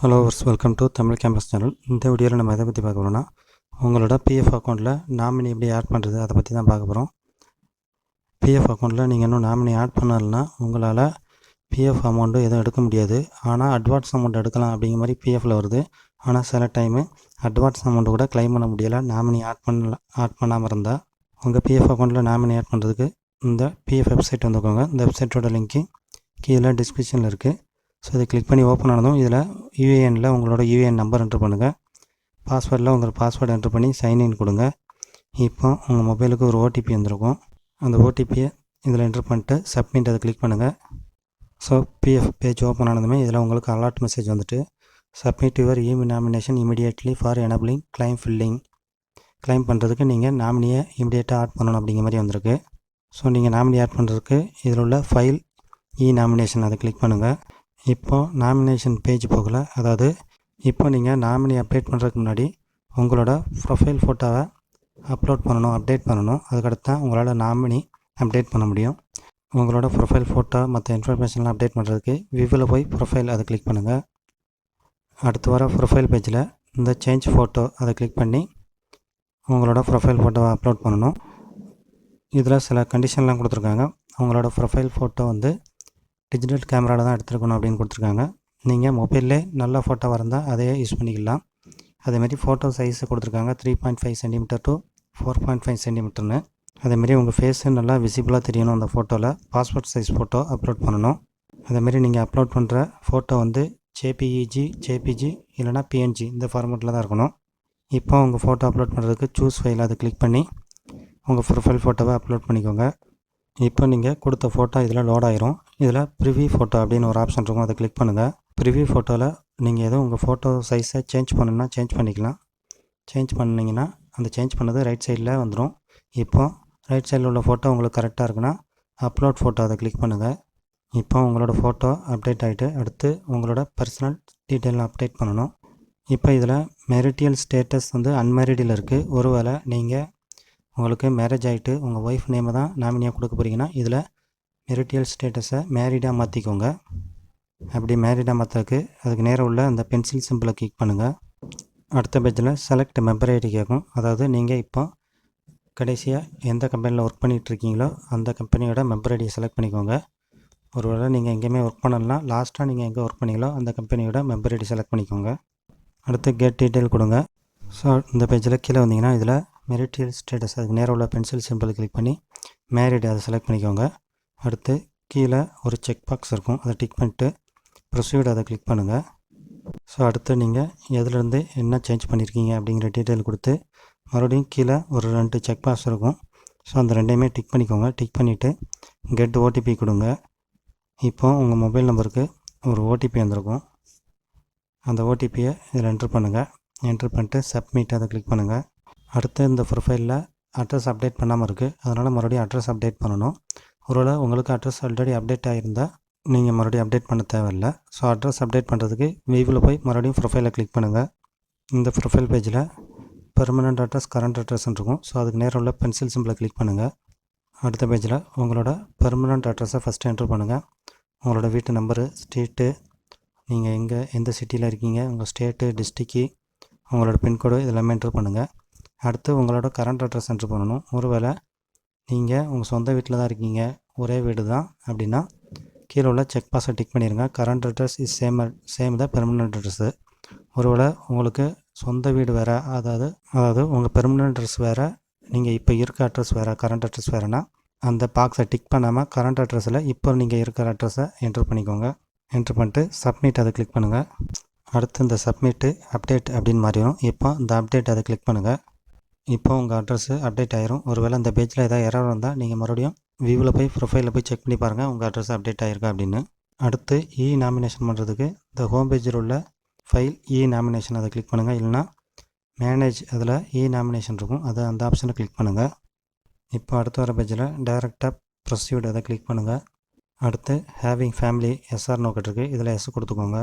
Hello welcome to Tamil campus channel. இந்த வீடியோவில் நம்ம எதை பற்றி பார்க்க போகிறோம்னா, உங்களோட பிஎஃப் அக்கௌண்ட்டில் நாமினி எப்படி ஆட் பண்ணுறது அதை பற்றி தான் பார்க்க போகிறோம். பிஎஃப் அக்கௌண்ட்டில் நீங்கள் இன்னும் நாமினி ஆட் பண்ணலைன்னா உங்களால் பிஎஃப் அமௌண்ட்டு எதுவும் எடுக்க முடியாது. ஆனால் அட்வான்ஸ் அமௌண்ட் எடுக்கலாம் அப்படிங்கிற மாதிரி பிஎஃப்பில் வருது. ஆனால் சில டைமு அட்வான்ஸ் அமௌண்ட்டு கூட கிளைம் பண்ண முடியலை, நாமினி ஆட் பண்ணாமல் இருந்தால். உங்கள் பிஎஃப் அக்கௌண்ட்டில் நாமினி ஆட் பண்ணுறதுக்கு இந்த பிஎஃப் வெப்சைட் வந்துக்கோங்க. இந்த வெப்சைட்டோட லிங்க்கு கீழே டிஸ்கிரிப்ஷனில் இருக்குது. ஸோ இதை கிளிக் பண்ணி ஓப்பன் ஆனதும் இதில் யூஏஎனில் உங்களோட யூஏஎன் நம்பர் என்ட்ரு பண்ணுங்கள். பாஸ்வேர்டில் உங்கள் பாஸ்வேர்டு என்ட்ரு பண்ணி சைன்இன் கொடுங்க. இப்போ உங்கள் மொபைலுக்கு ஒரு ஓடிபி வந்திருக்கும். அந்த ஓடிபியை இதில் என்ட்ரு பண்ணிட்டு சப்மிட் அதை கிளிக் பண்ணுங்கள். ஸோ பிஎஃப் பேஜ் ஓப்பன் ஆனதுமே இதில் உங்களுக்கு அலர்ட் மெசேஜ் வந்துட்டு submit your nomination immediately for enabling claim filling. Claim பண்ணுறதுக்கு நீங்கள் நாமினியை இமீடியட்டாக ஆட் பண்ணணும் அப்படிங்கிற மாதிரி வந்திருக்கு. ஸோ நீங்கள் நாமினி ஆட் பண்ணுறதுக்கு இதில் உள்ள ஃபைல் நாமினேஷன் அதை கிளிக் பண்ணுங்கள். இப்போது நாமினேஷன் பேஜ் போகல, அதாவது இப்போ நீங்கள் நாமினி அப்டேட் பண்ணுறதுக்கு முன்னாடி உங்களோட ப்ரொஃபைல் ஃபோட்டோவை அப்லோட் பண்ணணும், அப்டேட் பண்ணணும். அதுக்கடுத்து தான் உங்களால் நாமினி அப்டேட் பண்ண முடியும். உங்களோட ப்ரொஃபைல் ஃபோட்டோ மற்ற இன்ஃபர்மேஷன்லாம் அப்டேட் பண்ணுறதுக்கு வியூவில் போய் ப்ரொஃபைல் அதை கிளிக் பண்ணுங்கள். அடுத்து வர ப்ரொஃபைல் பேஜில் இந்த சேஞ்ச் ஃபோட்டோ அதை கிளிக் பண்ணி உங்களோட ப்ரொஃபைல் ஃபோட்டோவை அப்லோட் பண்ணணும். இதில் சில கண்டிஷன்லாம் கொடுத்துருக்காங்க. உங்களோட ப்ரொஃபைல் ஃபோட்டோ வந்து டிஜிட்டல் கேமராவில் தான் எடுத்துருக்கணும் அப்படின்னு கொடுத்துருக்காங்க. நீங்கள் மொபைல்லே நல்ல ஃபோட்டோவாக இருந்தால் அதையே யூஸ் பண்ணிக்கலாம். அதேமாரி ஃபோட்டோ சைஸு கொடுத்துருக்காங்க 3.5 சென்டிமீட்டர் டு 4.5 சென்டிமீட்டர்னு. அதேமாரி உங்கள் ஃபேஸு நல்லா விசிபிளாக தெரியணும். அந்த ஃபோட்டோவில் பாஸ்போர்ட் சைஸ் ஃபோட்டோ அப்லோட் பண்ணணும். அதேமாரி நீங்கள் அப்லோட் பண்ணுற ஃபோட்டோ வந்து ஜேபிஜி இல்லைனா பிஎன்ஜி இந்த ஃபார்மேட்டில் தான் இருக்கணும். இப்போ உங்கள் ஃபோட்டோ அப்லோட் பண்ணுறதுக்கு சூஸ் ஃபைல் அதை கிளிக் பண்ணி உங்கள் ப்ரொஃபைல் ஃபோட்டோவை அப்லோட் பண்ணிக்கோங்க. இப்போ நீங்கள் கொடுத்த ஃபோட்டோ இதில் லோட் ஆயிரும். இதில் ப்ரிவியூ ஃபோட்டோ அப்படின்னு ஒரு ஆப்ஷன் இருக்கும், அதை கிளிக் பண்ணுங்கள். ப்ரிவியூ ஃபோட்டோவில் நீங்கள் எதுவும் உங்கள் ஃபோட்டோ சைஸை சேஞ்ச் பண்ணணுன்னா சேஞ்ச் பண்ணிக்கலாம். சேஞ்ச் பண்ணிங்கன்னா அந்த சேஞ்ச் பண்ணது ரைட் சைடில் வந்துடும். இப்போ ரைட் சைடில் உள்ள ஃபோட்டோ உங்களுக்கு கரெக்டாக இருக்குன்னா அப்லோட் ஃபோட்டோ அதை கிளிக் பண்ணுங்கள். இப்போ உங்களோட ஃபோட்டோ அப்டேட் ஆகிட்டு அடுத்து உங்களோட பர்சனல் டீட்டெயில் அப்டேட் பண்ணணும். இப்போ இதில் மேரிட்டியல் ஸ்டேட்டஸ் வந்து அன்மேரிடில் இருக்குது. ஒருவேளை நீங்கள் உங்களுக்கு மேரேஜ் ஆகிட்டு உங்கள் ஒய்ஃப் நேமை தான் நாமினியாக கொடுக்க போகிறீங்கன்னா இதில் மேரிட்டியல் ஸ்டேட்டஸை மேரிடாக மாற்றிக்கோங்க. அப்படி மேரிடாக மாற்றுறதுக்கு அதுக்கு நேரம் உள்ள அந்த பென்சில் சிம்பிளை கிளிக் பண்ணுங்கள். அடுத்த பேஜில் செலக்ட் மெம்பர் ஐடி கேட்கும். அதாவது நீங்கள் இப்போ கடைசியாக எந்த கம்பெனியில் ஒர்க் பண்ணிகிட்ருக்கீங்களோ அந்த கம்பெனியோட மெம்பர் ஐடியை செலக்ட் பண்ணிக்கோங்க. ஒருவேளை நீங்கள் எங்கேயுமே ஒர்க் பண்ணலாம், லாஸ்ட்டாக நீங்கள் எங்கே ஒர்க் பண்ணீங்களோ அந்த கம்பெனியோட மெம்பர் ஐடி செலக்ட் பண்ணிக்கோங்க. அடுத்து கெட் டீட்டெயில் கொடுங்க. ஸோ இந்த பேஜில் கீழே வந்தீங்கன்னா இதில் மெரிட்டியல் ஸ்டேட்டஸ் அதுக்கு நேரம் உள்ள பென்சில் சிம்பிளை கிளிக் பண்ணி மேரிட் அதை செலக்ட் பண்ணிக்கோங்க. அடுத்து கீழே ஒரு செக் பாக்ஸ் இருக்கும், அதை டிக் பண்ணிட்டு ப்ரொசீட் அதை கிளிக் பண்ணுங்கள். ஸோ அடுத்து நீங்கள் எதுலேருந்து என்ன சேஞ்ச் பண்ணியிருக்கீங்க அப்படிங்கிற டீட்டெயில் கொடுத்து மறுபடியும் கீழே ஒரு 2 செக் பாக்ஸ் இருக்கும். ஸோ அந்த ரெண்டையுமே டிக் பண்ணிக்கோங்க. டிக் பண்ணிவிட்டு கெட் ஓடிபி கொடுங்க. இப்போது உங்கள் மொபைல் நம்பருக்கு ஒரு ஓடிபி வந்திருக்கும். அந்த ஓடிபியை இதில் என்ட்ரு பண்ணுங்கள். என்ட்ரு பண்ணிட்டு சப்மிட் அதை கிளிக் பண்ணுங்கள். அடுத்து இந்த ப்ரொஃபைலில் அட்ரஸ் அப்டேட் பண்ணாமல் இருக்குது, அதனால் மறுபடியும் அட்ரஸ் அப்டேட் பண்ணணும். ஒருவேளை உங்களுக்கு அட்ரஸ் ஆல்ரெடி அப்டேட் ஆகியிருந்தால் நீங்கள் மறுபடியும் அப்டேட் பண்ண தேவையில்லை. ஸோ அட்ரஸ் அப்டேட் பண்ணுறதுக்கு வியூவில் போய் மறுபடியும் ப்ரொஃபைலை கிளிக் பண்ணுங்கள். இந்த ப்ரொஃபைல் பேஜில் பெர்மனண்ட் அட்ரஸ் கரண்ட் அட்ரஸ்ன்னு இருக்கும். ஸோ அதுக்கு நேரம் உள்ள பென்சில் சிம்பிளை கிளிக் பண்ணுங்கள். அடுத்த பேஜில் உங்களோட பெர்மனண்ட் அட்ரஸை ஃபஸ்ட்டு என்ட்ரு பண்ணுங்கள். உங்களோட வீட்டு நம்பரு, ஸ்டேட்டு, நீங்கள் எந்த சிட்டியில் இருக்கீங்க, உங்கள் ஸ்டேட்டு, டிஸ்ட்ரிக்கு, உங்களோட பின்கோடு இதெல்லாமே என்ட்ரு பண்ணுங்கள். அடுத்து உங்களோட கரண்ட் அட்ரஸ் என்ட்ரு பண்ணணும். ஒருவேளை நீங்கள் உங்கள் சொந்த வீட்டில் தான் இருக்கீங்க, ஒரே வீடு தான் அப்படின்னா கீழே உள்ள செக் பாக்ஸை டிக் பண்ணிடுங்க. கரண்ட் அட்ரஸ் இஸ் சேம் தான் பெர்மனண்ட் அட்ரஸ்ஸு. ஒருவேளை உங்களுக்கு சொந்த வீடு வேறு, அதாவது உங்கள் பெர்மனண்ட் அட்ரஸ் வேறு, நீங்கள் இப்போ இருக்க அட்ரஸ் வேறு, கரண்ட் அட்ரஸ் வேறுனா அந்த பாக்ஸை டிக் பண்ணாமல் கரண்ட் அட்ரஸில் இப்போ நீங்கள் இருக்கிற அட்ரஸை என்ட்ரு பண்ணிக்கோங்க. என்ட்ரு பண்ணிட்டு சப்மிட் அதை கிளிக் பண்ணுங்கள். அடுத்து இந்த சப்மிட்டு அப்டேட் அப்படின்னு மாறிடும். இப்போ இந்த அப்டேட் அதை கிளிக் பண்ணுங்கள். இப்போ உங்கள் அட்ரஸு அப்டேட் ஆயிரும். ஒருவேளை இந்த பேஜில் ஏதாவது எரர் வந்தால் நீங்கள் மறுபடியும் வியூவில் போய் ப்ரொஃபைலில் போய் செக் பண்ணி பாருங்கள் உங்கள் அட்ரஸ் அப்டேட் ஆகிருக்கா அப்படின்னு. அடுத்து நாமினேஷன் பண்ணுறதுக்கு இந்த ஹோம் பேஜில் உள்ள ஃபைல் நாமினேஷன் அதை கிளிக் பண்ணுங்கள். இல்லைனா மேனேஜ் அதில் நாமினேஷன் இருக்கும், அதை அந்த ஆப்ஷனை கிளிக் பண்ணுங்கள். இப்போ அடுத்து வர பேஜில் டைரெக்டாக ப்ரொசீட் அதை கிளிக் பண்ணுங்கள். அடுத்து ஹேவிங் ஃபேமிலி எஸ்ஆர் நோக்கிட்டுருக்கு, இதில் எஸ் கொடுத்துக்கோங்க.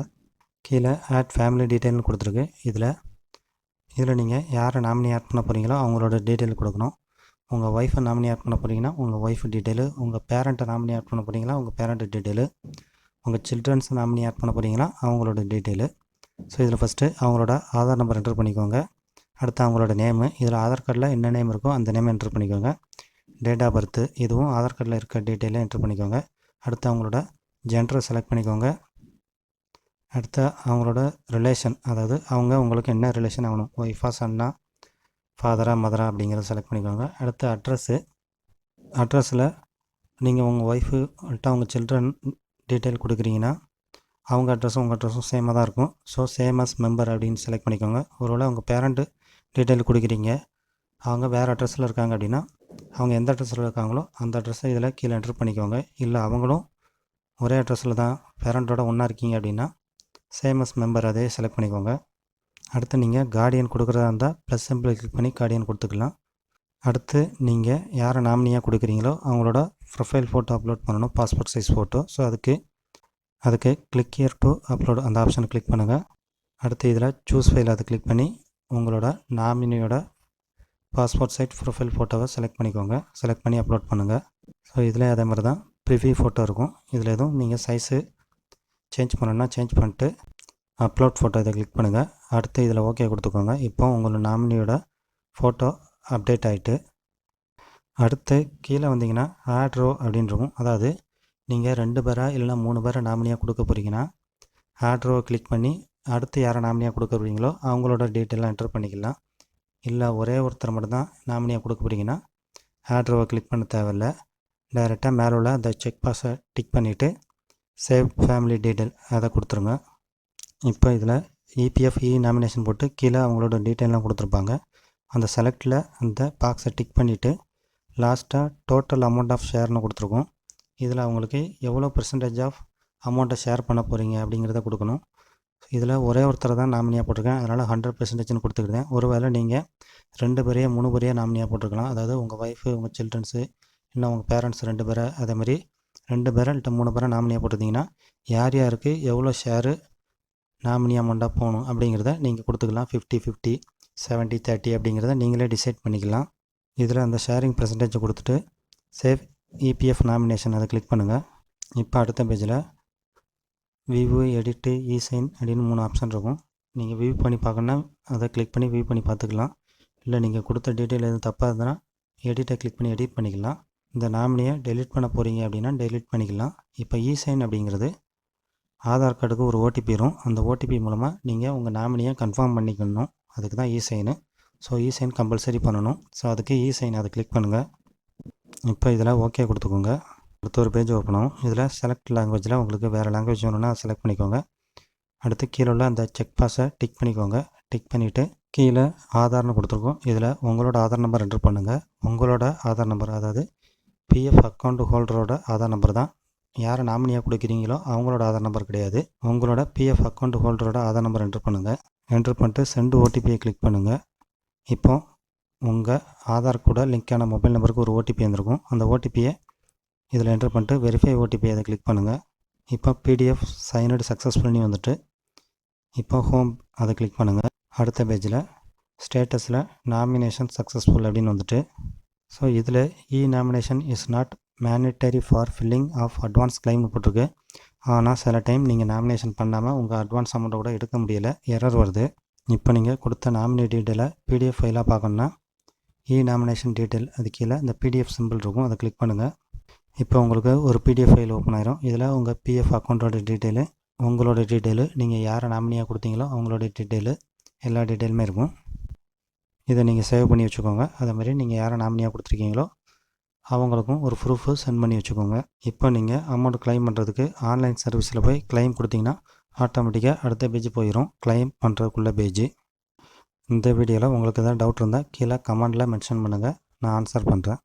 கீழே ஆட் ஃபேமிலி டீட்டெயில்னு கொடுத்துருக்கு. இதில் நீங்கள் யாரை நாமினி ஆட் பண்ண போகிறீங்களோ அவங்களோட டீட்டெயில் கொடுக்கணும். உங்கள் ஒய்ஃபை நாமினி ஆட் பண்ண போகிறீங்கன்னா உங்கள் ஒய்ஃப் டீட்டெயிலு, உங்கள் பேரண்ட்டை நாமினி ஆட் பண்ண போகிறீங்களா உங்கள் பேரண்ட் டீட்டெயிலு, உங்கள் சில்ட்ரன்ஸ் நாமினி ஆட் பண்ண போகிறீங்களா அவங்களோட டீட்டெயிலு. ஸோ இதில் ஃபஸ்ட்டு அவங்களோட ஆதார் நம்பர் என்ட்ரு பண்ணிக்கோங்க. அடுத்து அவங்களோட நேமு, இதில் ஆதார் கார்டில் என்ன நேம் இருக்கோ அந்த நேம் என்ட்ரு பண்ணிக்கோங்க. டேட் ஆஃப் பர்த்து, இதுவும் ஆதார் கார்டில் இருக்க டீட்டெயிலை என்ட்ரு பண்ணிக்கோங்க. அடுத்து அவங்களோட ஜெண்டரை செலக்ட் பண்ணிக்கோங்க. அடுத்து அவங்களோட ரிலேஷன், அதாவது அவங்க உங்களுக்கு என்ன ரிலேஷன் ஆகணும், ஒய்ஃபா, சன்னா, ஃபாதரா, மதரா அப்படிங்கிறத செலக்ட் பண்ணிக்கோங்க. அடுத்து அட்ரஸில் நீங்கள் உங்கள் ஒய்ஃபுகிட்ட அவங்க சில்ட்ரன் டீட்டெயில் கொடுக்குறீங்கன்னா அவங்க அட்ரஸும் உங்கள் அட்ரஸும் சேமாக தான் இருக்கும். ஸோ சேம் அஸ் மெம்பர் அப்படின்னு செலக்ட் பண்ணிக்கோங்க. ஒருவேளை உங்கள் பேரண்ட்டு டீட்டெயில் கொடுக்குறீங்க, அவங்க வேறு அட்ரஸில் இருக்காங்க அப்படின்னா அவங்க எந்த அட்ரஸில் இருக்காங்களோ அந்த அட்ரஸை இதில் கீழே என்ட்ரு பண்ணிக்கோங்க. இல்லை அவங்களும் ஒரே அட்ரஸில் தான் பேரண்ட்டோட ஒன்றா இருக்கீங்க அப்படின்னா சேம் அஸ் மெம்பர் அதே செலக்ட் பண்ணிக்கோங்க. அடுத்து நீங்கள் கார்டியன் கொடுக்குறதா இருந்தால் ப்ளஸ் சிம்பிள் கிளிக் பண்ணி கார்டியன் கொடுத்துக்கலாம். அடுத்து நீங்கள் யாரை நாமினியாக கொடுக்குறீங்களோ அவங்களோட ப்ரொஃபைல் ஃபோட்டோ அப்லோட் பண்ணணும், பாஸ்போர்ட் சைஸ் ஃபோட்டோ. ஸோ அதுக்கு கிளிக் ஹியர் டு அப்லோட் அந்த ஆப்ஷனை கிளிக் பண்ணுங்கள். அடுத்து இதில் சூஸ் ஃபைல் அதை கிளிக் பண்ணி உங்களோட நாமினியோட பாஸ்போர்ட் சைஸ் ப்ரொஃபைல் ஃபோட்டோவை செலக்ட் பண்ணிக்கோங்க. செலக்ட் பண்ணி அப்லோட் பண்ணுங்கள். ஸோ இதில் அதே மாதிரி தான் ப்ரிவ்யூ ஃபோட்டோ இருக்கும். இதில் எதுவும் நீங்கள் சைஸு சேஞ்ச் பண்ணணுன்னா சேஞ்ச் பண்ணிட்டு அப்லோட் ஃபோட்டோ இதை கிளிக் பண்ணுங்கள். அடுத்து இதில் ஓகே கொடுத்துக்கோங்க. இப்போ உங்களோட நாமினியோட ஃபோட்டோ அப்டேட் ஆகிட்டு அடுத்து கீழே வந்தீங்கன்னா ஆட் ரோ அப்படின்னு இருக்கும். அதாவது நீங்கள் 2 பேரா இல்லைனா 3 பேரை நாமினியாக கொடுக்க போகிறீங்கன்னா ஆட் ரோவை கிளிக் பண்ணி அடுத்து யாரை நாமினியாக கொடுக்க போகிறீங்களோ அவங்களோட டீட்டெயிலாம் என்டர் பண்ணிக்கலாம். இல்லை ஒரே ஒருத்தர் மட்டும்தான் நாமினியாக கொடுக்க போகிறீங்கன்னா ஆட் ரோவை கிளிக் பண்ண தேவையில்லை. டைரெக்டாக மேலே உள்ள அந்த செக் பாக்ஸை டிக் பண்ணிவிட்டு சேவ் ஃபேமிலி டீட்டெயில் அதை கொடுத்துருங்க. இப்போ இதில் இபிஎஃப் நாமினேஷன் போட்டு கீழே அவங்களோட டீட்டெயிலாம் கொடுத்துருப்பாங்க. அந்த செலக்டில் அந்த பாக்ஸை டிக் பண்ணிவிட்டு லாஸ்ட்டாக டோட்டல் அமௌண்ட் ஆஃப் ஷேர்னு கொடுத்துருக்கோம். இதில் அவங்களுக்கு எவ்வளோ பெர்சன்டேஜ் ஆஃப் அமௌண்ட்டை ஷேர் பண்ண போகிறீங்க அப்படிங்கிறத கொடுக்கணும். இதில் ஒரே ஒருத்தரை தான் நாமினியாக போட்டிருக்கேன், அதனால் 100% கொடுத்துக்கிட்டேன். ஒருவேளை நீங்கள் 2 பேரையோ 3 பேரையோ நாமினியாக போட்டிருக்கலாம். அதாவது உங்கள் ஒய்ஃபு, உங்கள் சில்ட்ரன்ஸு, இன்னும் உங்கள் பேரண்ட்ஸ் 2 பேரை, அதேமாதிரி 2 பேரை இல்லை 3 பேரை நாமினியாக போட்டிருந்தீங்கன்னா யார் யாருக்கு எவ்வளோ ஷேரு நாமினி அமௌண்ட்டாக போகணும் அப்படிங்கிறத நீங்கள் கொடுத்துக்கலாம். 50-50, 70-30 அப்படிங்கிறத நீங்களே டிசைட் பண்ணிக்கலாம். இதில் அந்த ஷேரிங் பெர்சன்டேஜை கொடுத்துட்டு சேவ் இபிஎஃப் நாமினேஷன் அதை கிளிக் பண்ணுங்கள். இப்போ அடுத்த பேஜில் வியூ, எடிட்டு, இசைன் அப்படின்னு 3 ஆப்ஷன் இருக்கும். நீங்கள் வியூ பண்ணி பார்க்கணுன்னா அதை கிளிக் பண்ணி வியூ பண்ணி பார்த்துக்கலாம். இல்லை நீங்கள் கொடுத்த டீட்டெயில் எதுவும் தப்பாக இருந்ததுன்னா எடிட்டை கிளிக் பண்ணி எடிட் பண்ணிக்கலாம். இந்த நாமினியை டெலிட் பண்ண போகிறீங்க அப்படின்னா டெலிட் பண்ணிக்கலாம். இப்போ இசைன் அப்படிங்கிறது ஆதார் கார்டுக்கு ஒரு ஓடிபி வரும். அந்த ஓடிபி மூலமாக நீங்கள் உங்கள் நாமினியை கன்ஃபார்ம் பண்ணிக்கணும். அதுக்கு தான் இசைனு. ஸோ இசைன் கம்பல்சரி பண்ணணும். ஸோ அதுக்கு இசைன் அதை கிளிக் பண்ணுங்கள். இப்போ இதில் ஓகே கொடுத்துக்கோங்க. அடுத்த ஒரு பேஜ் ஓப்பன் ஆகும். இதில் செலக்ட் லாங்குவேஜில் உங்களுக்கு வேறு லாங்குவேஜ் வேணும்னா செலக்ட் பண்ணிக்கோங்க. அடுத்து கீழே உள்ள அந்த செக் பாக்ஸை டிக் பண்ணிக்கோங்க. டிக் பண்ணிவிட்டு கீழே ஆதார்னு கொடுத்துருக்கோம். இதில் உங்களோட ஆதார் நம்பர் என்டர் பண்ணுங்கள். உங்களோட ஆதார் நம்பர், அதாவது பிஎஃப் அக்கௌண்ட் ஹோல்டரோட ஆதார் நம்பர் தான். யாரை நாமினியாக கொடுக்குறீங்களோ அவங்களோட ஆதார் நம்பர் கிடையாது. உங்களோட பிஎஃப் அக்கௌண்ட் ஹோல்டரோட ஆதார் நம்பர் என்டர் பண்ணுங்கள். என்டர் பண்ணிட்டு சென்ட் ஓடிபியை கிளிக் பண்ணுங்கள். இப்போ உங்கள் ஆதார் கூட லிங்க்கான மொபைல் நம்பருக்கு ஒரு ஓடிபி வந்திருக்கும். அந்த ஓடிபியை இதில் என்டர் பண்ணிட்டு வெரிஃபை ஓடிபி அதை கிளிக் பண்ணுங்கள். இப்போ பிடிஎஃப் சைனடு சக்ஸஸ்ஃபுல்னி வந்துட்டு இப்போ ஹோம் அதை கிளிக் பண்ணுங்கள். அடுத்த பேஜில் ஸ்டேட்டஸில் நாமினேஷன் சக்ஸஸ்ஃபுல் அப்படின்னு வந்துட்டு ஸோ இதில் nomination is not mandatory for filling of advance கிளைம்னு போட்டிருக்கு. ஆனால் சில டைம் நீங்கள் நாமினேஷன் பண்ணாமல் உங்கள் அட்வான்ஸ் அமௌண்ட்டை கூட எடுக்க முடியலை, எரர் வருது. இப்போ நீங்கள் கொடுத்த நாமினி டீட்டெயிலை பிடிஎஃப் ஃபைலாக பார்க்கணுன்னா நாமினேஷன் டீட்டெயில் அது கீழே இந்த பிடிஎஃப் சிம்பிள் இருக்கும், அதை கிளிக் பண்ணுங்கள். இப்போ உங்களுக்கு ஒரு பிடிஎஃப் ஃபைல் ஓப்பன் ஆயிரும். இதில் உங்கள் பிஎஃப் அக்கௌண்ட்டோட டீட்டெயிலு, உங்களோட டீட்டெயிலு, நீங்கள் யாரை நாமினியாக கொடுத்தீங்களோ அவங்களோட டீட்டெயிலு, எல்லா டீட்டெயிலுமே இருக்கும். இதை நீங்கள் சேவ் பண்ணி வச்சுக்கோங்க. அதேமாதிரி நீங்கள் யாரை நாமினியாக கொடுத்துருக்கீங்களோ அவங்களுக்கும் ஒரு ப்ரூஃபு சென்ட் பண்ணி வச்சுக்கோங்க. இப்போ நீங்கள் அமௌண்ட் கிளைம் பண்ணுறதுக்கு ஆன்லைன் சர்வீஸில் போய் கிளைம் கொடுத்தீங்கன்னா ஆட்டோமேட்டிக்காக அடுத்த பேஜ் போயிடும், கிளைம் பண்ணுறதுக்குள்ள பேஜ். இந்த வீடியோவில் உங்களுக்கு எதாவது டவுட் இருந்தால் கீழே கமெண்டில் மென்ஷன் பண்ணுங்கள், நான் ஆன்சர் பண்ணுறேன்.